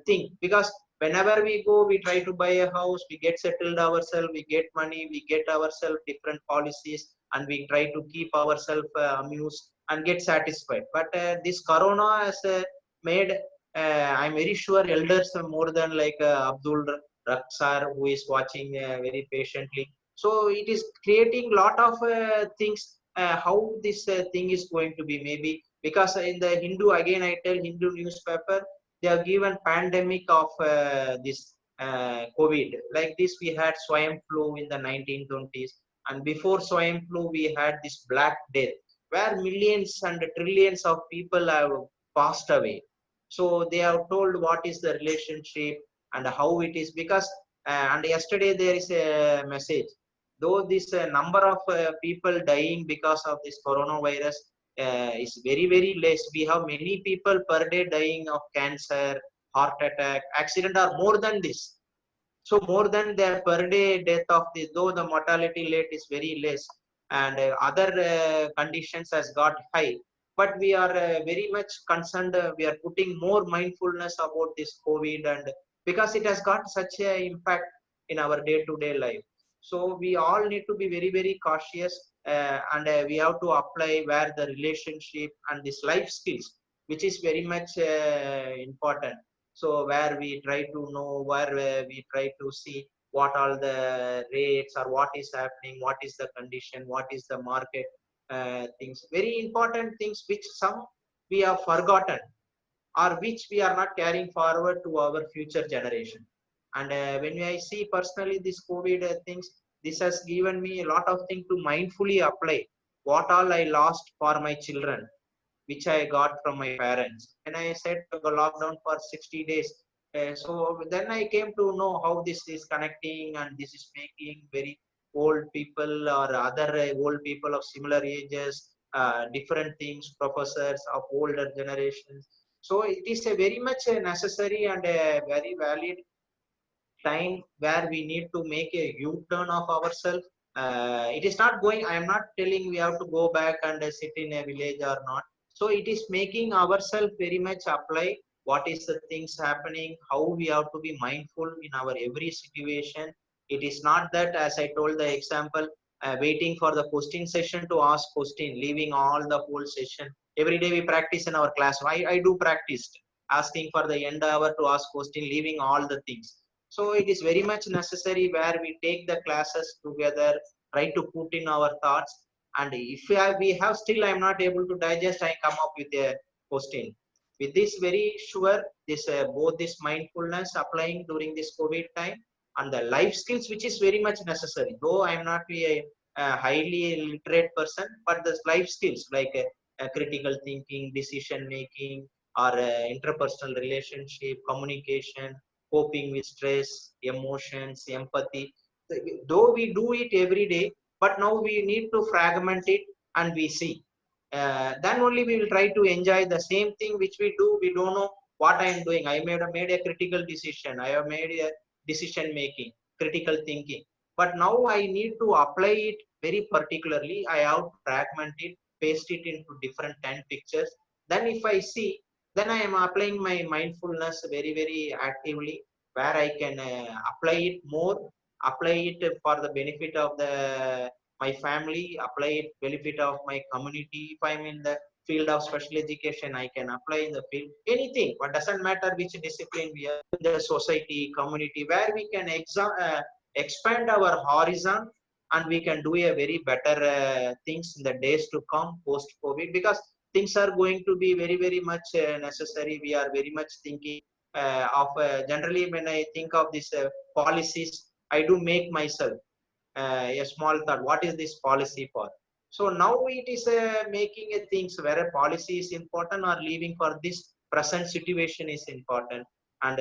think, because whenever we go, we try to buy a house, we get settled ourselves, we get money, we get ourselves different policies, and we try to keep ourselves amused and get satisfied. But this corona has made, I'm very sure elders are more than like Abdul Raksar, who is watching very patiently. So it is creating lot of things, how this thing is going to be. Maybe because in the Hindu, again I tell, Hindu newspaper, they have given pandemic of this COVID. Like this, we had swine flu in the 1920s, and before swine flu we had this Black Death, where millions and trillions of people have passed away. So they have told what is the relationship and how it is. Because and yesterday there is a message, though this number of people dying because of this coronavirus is very less. We have many people per day dying of cancer, heart attack, accident, or more than this. So more than the per day death of this, though the mortality rate is very less, and other conditions has got high. But we are very much concerned. We are putting more mindfulness about this COVID, and because it has got such a impact in our day-to-day life. So we all need to be very cautious, and we have to apply where the relationship and this life skills, which is very much important. So where we try to know, where we try to see what all the rates or what is happening, what is the condition, what is the market things, very important things which some we have forgotten or which we are not carrying forward to our future generation. And when I see personally this COVID things, this has given me a lot of things to mindfully apply what all I lost for my children, which I got from my parents. And I said to go lockdown for 60 days. So then I came to know how this is connecting, and this is making very old people or other old people of similar ages, different things, professors of older generations. So it is a very much necessary and a very valid time where we need to make a U-turn of ourselves. It is not going, I am not telling we have to go back and sit in a village or not. So it is making ourselves very much apply what is the things happening, how we have to be mindful in our every situation. It is not that, as I told the example, waiting for the question session to ask question, leaving all the whole session. Every day we practice in our class. I do practice asking for the end hour to ask question, leaving all the things. So it is very much necessary where we take the classes together, try to put in our thoughts. And if we have still, I'm not able to digest, I come up with a question. With this, very sure, this both this mindfulness applying during this COVID time and the life skills, which is very much necessary. Though I'm not a highly literate person, but the life skills like critical thinking, decision making, or interpersonal relationship, communication, coping with stress, emotions, empathy. Though we do it every day, but now we need to fragment it and we see. Then only we will try to enjoy the same thing which we do. We don't know what I am doing. I made a critical decision. I have made a decision making, critical thinking. But now I need to apply it very particularly. I have to fragment it, paste it into different 10 pictures. Then if I see, then I am applying my mindfulness very, very actively, where I can apply it more, apply it for the benefit of my family, apply it benefit of my community. If I'm in the field of special education, I can apply in the field, anything, but doesn't matter which discipline we are in the society, community, where we can expand our horizon and we can do a very better things in the days to come post COVID, because things are going to be very, very much necessary. We are very much thinking of generally when I think of these policies, I do make myself a small thought, what is this policy for? So now it is making a things where a policy is important or leaving for this present situation is important. And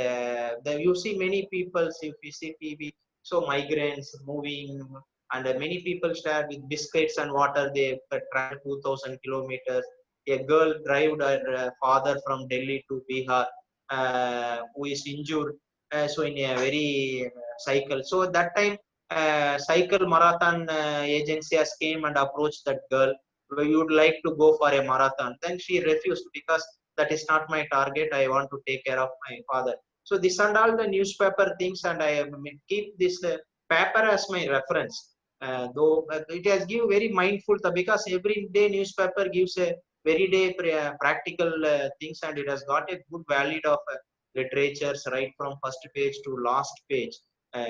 you see many people, if you see TV, so migrants moving, and many people share with biscuits and water, they travel 2000 kilometers. A girl drive her father from Delhi to Bihar, who is injured, so in a very cycle. So at that time, cycle marathon agency has came and approached that girl. You would like to go for a marathon? Then she refused, because that is not my target. I want to take care of my father. So this and all the newspaper things, and I keep this paper as my reference. Though it has give very mindful, because every day newspaper gives a very day practical things, and it has got a good value of literatures right from first page to last page.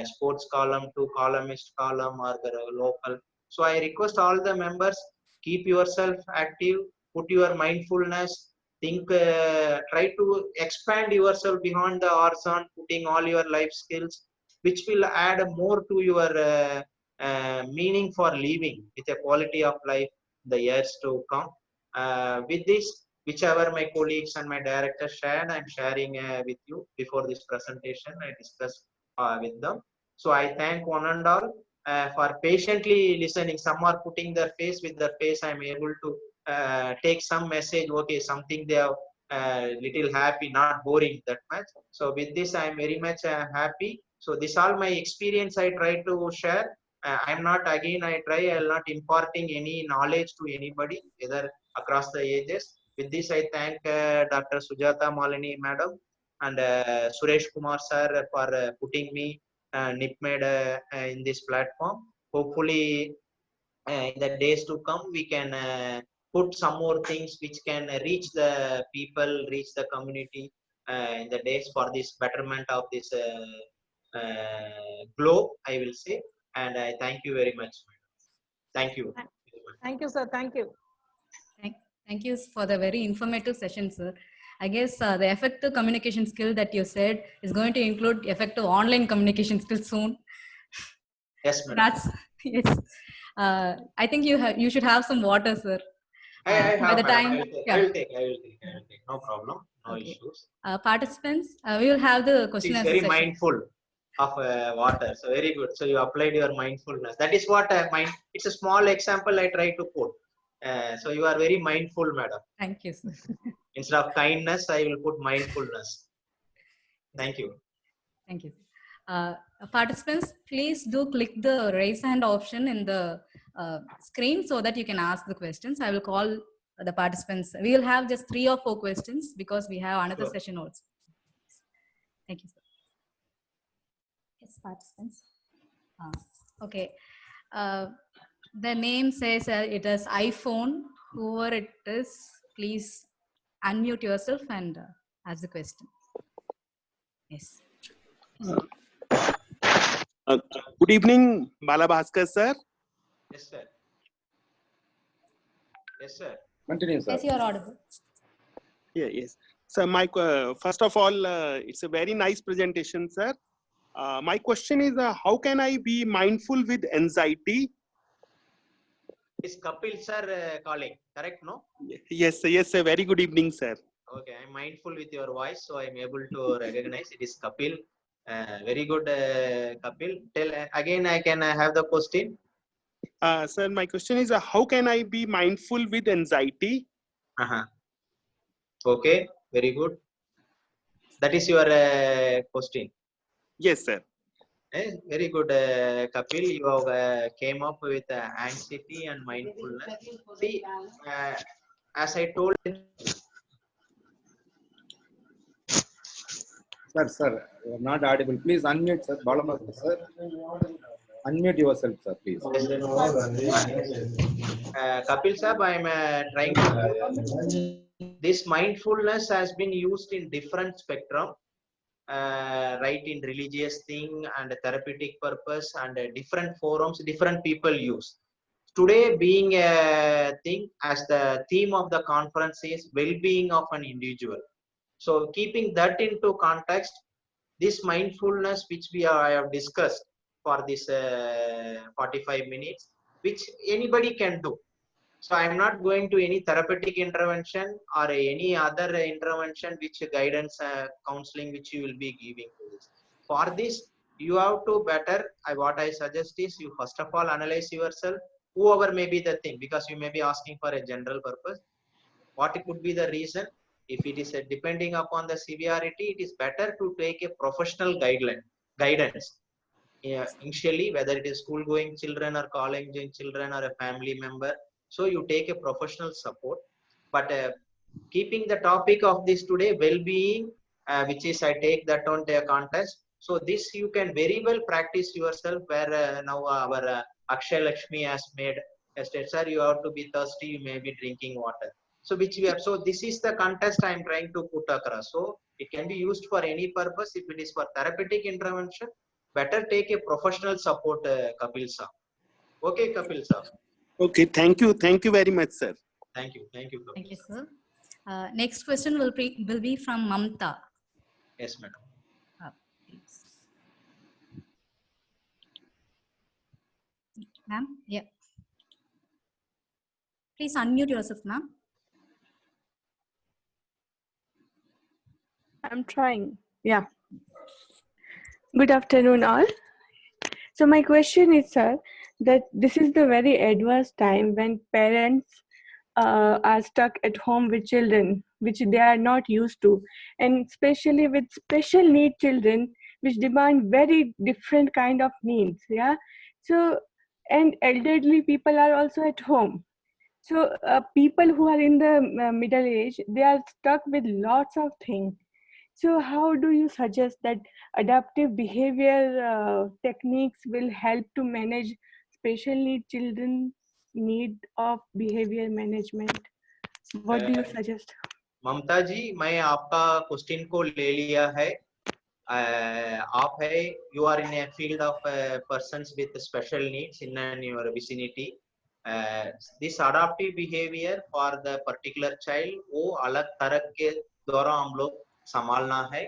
Sports column to columnist column or the local. So I request all the members, keep yourself active, put your mindfulness, think, try to expand yourself beyond the horizon, putting all your life skills, which will add more to your meaning for living with a quality of life in the years to come. With this, whichever my colleagues and my director shared, I'm sharing with you before this presentation. I discussed with them. So I thank one and all for patiently listening. Some are putting their face with their face. I'm able to take some message. Okay, something they are little happy, not boring that much. So with this, I'm very much happy. So this all my experience I try to share. I'm not again. I'll not imparting any knowledge to anybody, whether across the ages. With this, I thank Dr. Sujata Malini Madam and Suresh Kumar sir for putting me NIPMED in this platform. Hopefully, in the days to come, we can put some more things which can reach the people, reach the community in the days for this betterment of this globe, I will say. And I thank you very much. Thank you. Thank you, sir. Thank you. Thank you for the very informative session, sir. I guess the effective communication skill that you said is going to include effective online communication skills soon. Yes, madam. That's yes. I think you should have some water, sir. I have, by the madam. time, I will take. No problem. No Okay. issues. Participants, we will have the question She's answer very session. mindful of water. So very good. So you applied your mindfulness. That is what it's a small example I try to quote. So you are very mindful, madam. Thank you, sir. Instead of kindness, I will put mindfulness. Thank you. Thank you. Participants, please do click the raise hand option in the screen so that you can ask the questions. I will call the participants. We will have just 3 or 4 questions because we have another Sure. session also. Thank you, sir. Yes, participants. Okay. The name says it is iPhone. Whoever it is, please unmute yourself and ask the question. Yes. Good evening, Bala Bhaskar sir. Yes, sir. Yes, sir. Continue, sir. Yes, you are audible. Yes. So first of all, it's a very nice presentation, sir. My question is, how can I be mindful with anxiety? Is Kapil sir calling? Correct, no? Yes, sir. Very good evening, sir. Okay, I'm mindful with your voice, so I'm able to recognize it is Kapil. Very good, Kapil. Tell again. I can have the question. Sir, my question is, how can I be mindful with anxiety? Okay, very good. That is your question. Yes, sir. Very good, Kapil. You have came up with anxiety and mindfulness. See, as I told. Sir, you are not audible. Please unmute, sir. Balamasa, sir. Unmute yourself, sir, please. Kapil sir, I am trying to. This mindfulness has been used in different spectrum, right? In religious thing and therapeutic purpose and different forums, different people use. Today, being a thing as the theme of the conference is well-being of an individual. So, keeping that into context, this mindfulness which I have discussed for this 45 minutes, which anybody can do. So I am not going to any therapeutic intervention or any other intervention which guidance counseling which you will be giving to this. For this, you have to better, what I suggest is you first of all analyze yourself, whoever may be the thing, because you may be asking for a general purpose. What could be the reason? If it is depending upon the severity, it is better to take a professional guidance. Initially, whether it is school going children or college going children or a family member, so you take a professional support. But keeping the topic of this today, well-being, which is I take that on a contest. So this you can very well practice yourself, where now our Akshay Lakshmi has made a state, sir, you have to be thirsty, you may be drinking water. So which we have, so this is the contest I am trying to put across. So it can be used for any purpose. If it is for therapeutic intervention, better take a professional support, Kapil sir. Okay, Kapil sir. Okay, thank you very much, sir. Thank you, Kapil. Thank you, sir. Next question will be from Mamta. Yes, madam. Please. Ma'am, yeah. Please unmute yourself, ma'am. I'm trying. Yeah. Good afternoon, all. So my question is, sir, that this is the very adverse time when parents are stuck at home with children, which they are not used to, and especially with special need children, which demand very different kind of needs. Yeah. So, and elderly people are also at home. So people who are in the middle age, they are stuck with lots of things. So how do you suggest that adaptive behavior techniques will help to manage special need children's need of behavior management? What do you suggest? ममता जी, मैं आपका question को ले लिया है. आप है, you are in a field of persons with special needs in your vicinity. This adaptive behavior for the particular child वो अलग तरह के द्वारा हम लोग संभालना है.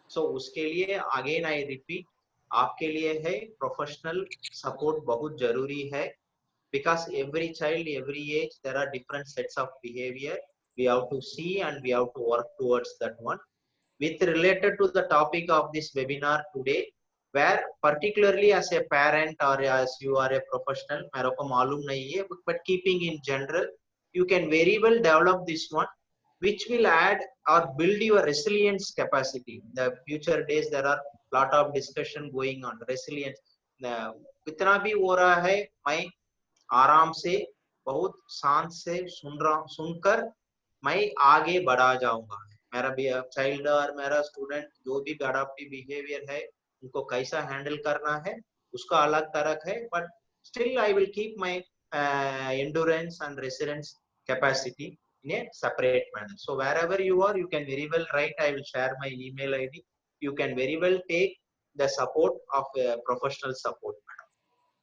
So उसके लिए again I repeat, आपके लिए है professional support बहुत जरूरी है, because every child, every age, there are different sets of behavior. We have to see and we have to work towards that one. With related to the topic of this webinar today, where particularly as a parent or as you are a professional, मेरे को मालूम नहीं है, but keeping in general, you can very well develop this one, which will add or build your resilience capacity. In the future days, there are lot of discussion going on resilience. कितना भी हो रहा है, मैं आराम से बहुत शांत से सुनकर मैं आगे बढ़ा जाऊंगा. मेरा भी चाइल्ड और मेरा स्टूडेंट जो भी अडॉप्टिव बिहेवियर है, उनको कैसा हैंडल करना है उसका अलग तरह है, but still I will keep my endurance and resilience capacity in a separate manner. So wherever you are, you can very well write. I will share my email ID. You can very well take the support of professional support.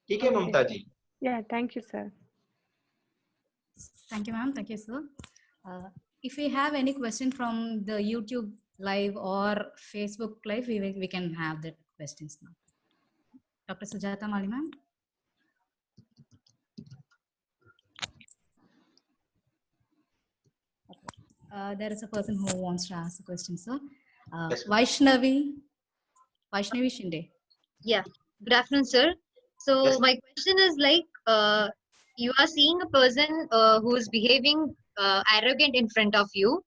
ठीक है ममता जी? Yeah, thank you, sir. Thank you, ma'am. Thank you, sir. If we have any question from the YouTube live or Facebook live, we can have the questions now. Dr. Sujata Mali, ma'am. There is a person who wants to ask a question, sir. Yes, Vaishnavi Shinde. Yeah, good afternoon, sir. So Yes. my question is like, you are seeing a person who is behaving arrogant in front of you,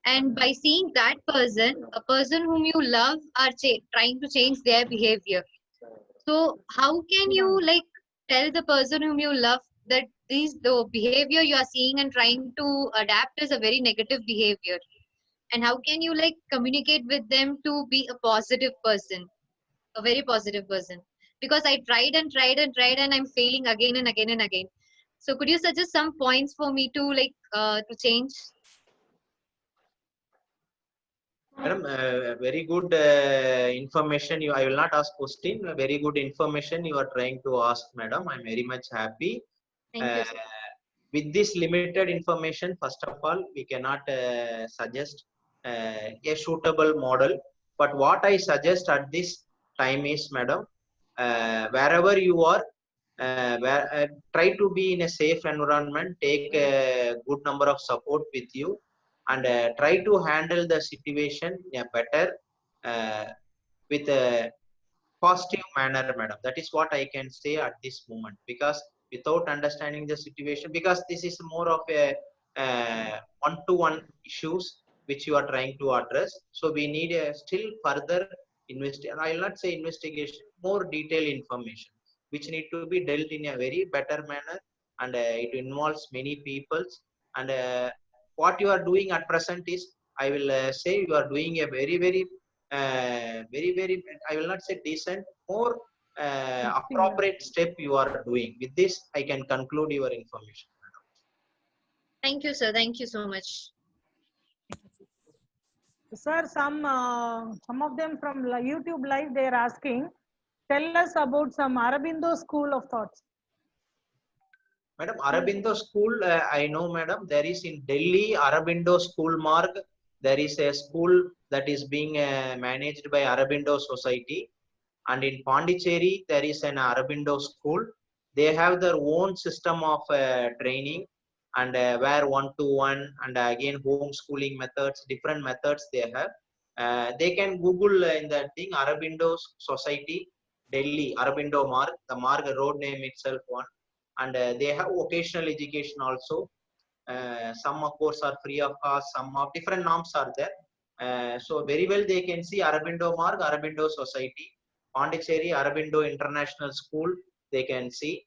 and by seeing that person, a person whom you love are trying to change their behavior. So how can you like tell the person whom you love that the behavior you are seeing and trying to adapt is a very negative behavior? And how can you like communicate with them to be a positive person, a very positive person? Because I tried and tried and tried and I'm failing again and again and again. So could you suggest some points for me to like to change? Madam, very good information. I will not ask question. Very good information you are trying to ask, madam. I'm very much happy. Thank you, sir. With this limited information, first of all, we cannot suggest a suitable model. But what I suggest at this time is, madam, wherever you are, try to be in a safe environment. Take a good number of support with you, and try to handle the situation in a better with a positive manner, madam. That is what I can say at this moment, because without understanding the situation, because this is more of a one-to-one issues which you are trying to address, so we need a still further I will not say investigation, more detailed information which need to be dealt in a very better manner, and it involves many peoples. And what you are doing at present is, I will say you are doing a very I will not say decent, more appropriate step you are doing. With this, I can conclude your information. Thank you, sir. Thank you so much. Sir, some of them from YouTube live, they are asking, tell us about some Aurobindo school of thoughts. Madam, Aurobindo school, I know, madam, there is in Delhi, Aurobindo School Marg. There is a school that is being managed by Aurobindo Society. And in Pondicherry, there is an Aurobindo school. They have their own system of training, and where one-to-one and again homeschooling methods, different methods they have. They can Google in that thing, Aurobindo Society, Delhi, Aurobindo Marg, the Marg road name itself one. And they have vocational education also. Some of course are free of cost, some of different norms are there. So very well they can see Aurobindo Marg, Aurobindo Society, Pondicherry, Aurobindo International School, they can see.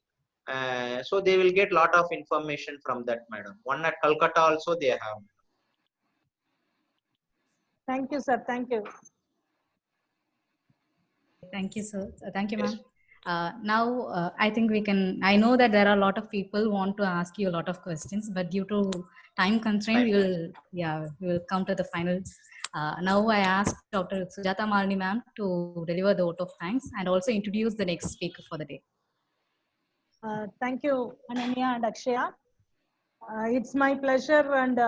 So they will get lot of information from that, madam. One at Calcutta also they have. Thank you, sir. Thank you. Thank you, sir. Thank you, ma'am. Now, I think I know that there are a lot of people want to ask you a lot of questions, but due to time constraint, we will come to the final. Now I ask Dr. Sujata Malini ma'am to deliver the vote of thanks and also introduce the next speaker for the day. Thank you, Ananya and Akshaya. It's my pleasure and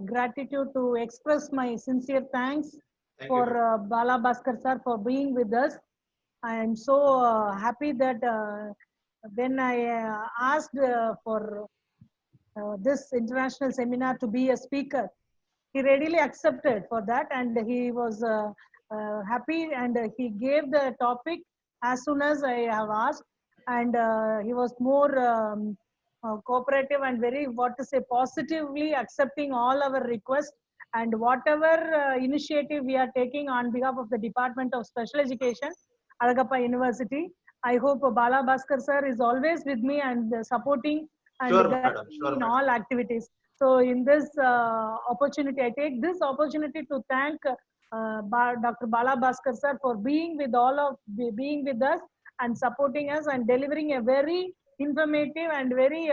gratitude to express my sincere thanks for Bala Bhaskar sir for being with us. I am so happy that when I asked for this international seminar to be a speaker, he readily accepted for that, and he was happy, and he gave the topic as soon as I have asked, and he was more cooperative and very, positively accepting all our requests, and whatever initiative we are taking on behalf of the Department of Special Education, Alagappa University. I hope Bala Bhaskar sir is always with me and supporting and guiding in all activities. So in this opportunity, I take this opportunity to thank Dr. Bala Bhaskar sir for being with us and supporting us and delivering a very informative and very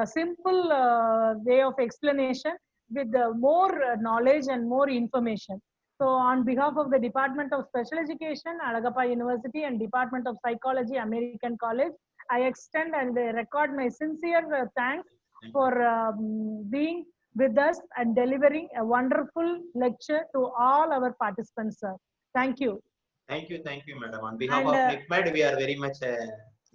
simple way of explanation with more knowledge and more information. So on behalf of the Department of Special Education, Alagappa University, and Department of Psychology, American College, I extend and record my sincere thanks for being with us and delivering a wonderful lecture to all our participants, sir. Thank you. Thank you, madam. On behalf of NICMED, we are very much